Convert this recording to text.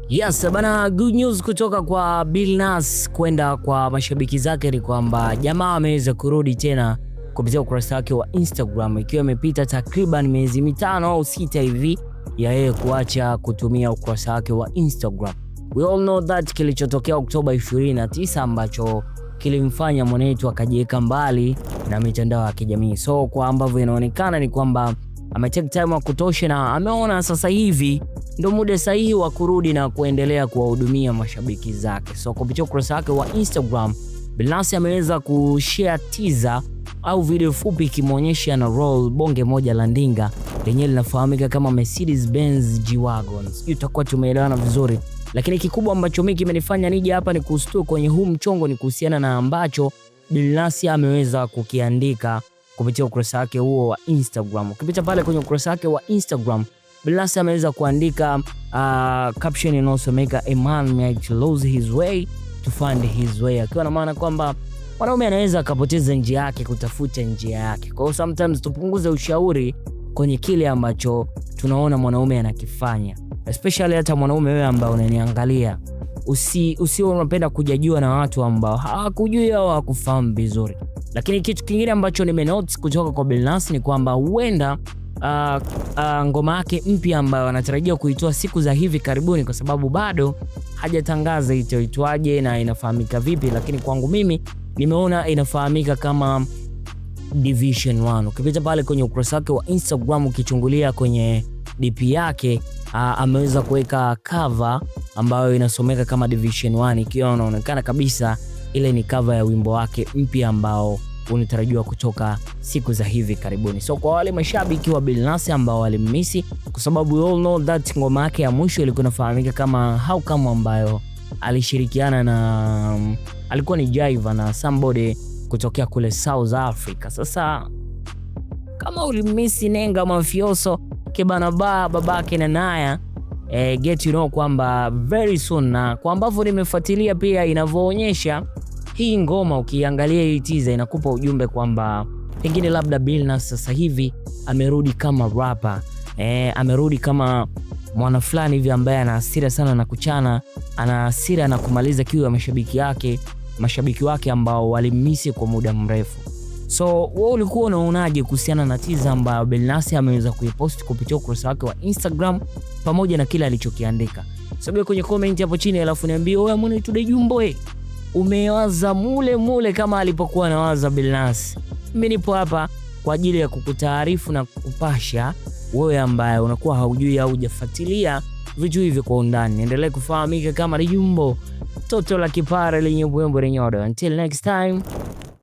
Yes, bana, good news kutoka kwa Billnass kwenda kwa mashabiki zake ni kwamba jamaa ameweza kurudi tena kupitia ukurasa wake wa Instagram, ikiwa imepita takriban miezi 5 au 6 hivi ya yeye kuacha kutumia ukurasa wake wa Instagram. We all know that kilichotokea Oktoba 29 ambacho kilimfanya mwanetu akajiweka mbali na mitandao ya kijamii. So kwa ambavyo inaonekana ni kwamba ametake time wa kutosha na ameona sasa hivi ndio muda sahihi wa kurudi na kuendelea kuwahudumia mashabiki zake. So kupitia ukurasa wake wa Instagram, Billnass ameweza kushare teaser au video fupi kimuonyesha na roll bonge moja la ndinga lenye linafahamika kama Mercedes Benz G-Wagon. Tutakuwa tumeelewana vizuri, lakini kikubwa ambacho mimi kimenifanya nije hapa ni kustua kwenye huu mchongo ni kuhusiana na ambacho Billnass ameweza kukiandika kupitia ukurasa wake huo wa Instagram. Ukipita pale kwenye ukurasa wake wa Instagram, Billnass ameweza kuandika caption inayosomeka a man might lose his way to find his way, akiwa na maana kwamba mwanaume anaweza akapoteza njia yake kutafuta njia yake. Kwa hiyo sometimes tupunguze ushauri kwenye kile ambacho tunaona anakifanya, especially hata mwanaume wewe ambao unaniangalia, usio unapenda kujajua na watu ambao hawakujui au hawakufahamu vizuri. Lakini kitu kingine ambacho nimenotice kutoka kwa Billnass ni kwamba huenda ngoma yake mpya ambayo anatarajia kuitoa siku za hivi karibuni, kwa sababu bado hajatangaza itaitwaje na inafahamika vipi, lakini kwangu mimi nimeona inafahamika kama Division 1. Ukipita pale kwenye ukurasa wake wa Instagram ukichungulia kwenye DP yake, ameweza kuweka cover ambayo inasomeka kama Division 1, ikiwa inaonekana kabisa ile ni cover ya wimbo wake mpya ambao unatarajiwa kutoka siku za hivi karibuni. So kwa wale mashabiki wa Billnass ambao walimisi, kwa sababu we all know that ngoma yake ya mwisho ilikuwa inafahamika kama How Come, ambayo alishirikiana na alikuwa ni Jiva na somebody kutokea kule South Africa. Sasa kama ulimisi Nenga Mafioso Kebana babake na Naya, get you know kwamba very soon, na kwa ambavyo nimefuatilia pia inavyoonyesha hii ngoma, ukiangalia hii teaser inakupa ujumbe kwamba pengine labda Billnass sasa hivi amerudi kama rapper, amerudi kama mwana fulani hivi ambaye ana hasira sana na kuchana, ana hasira na kumaliza kiu ya mashabiki wake ambao walimisi kwa muda mrefu. So wewe ulikuwa unaonaje kuhusiana na teaser ambayo Billnass ameweza kuipost kupitia ukurasa wake wa Instagram pamoja na kile alichokiandika? Sogea kwenye comment hapo chini alafu niambie wewe mwana Today Jumbo umewaza mule kama alipokuwa anawaza Billnass. Mimi nipo hapa kwa ajili ya kukutaarifu na kupasha wewe ambaye unakuwa haujui au hujafuatilia vitu hivi kwa undani. Endelee kufahamika kama Jumbo, toto la kipara lenye bwembo lenye odo. Until next time.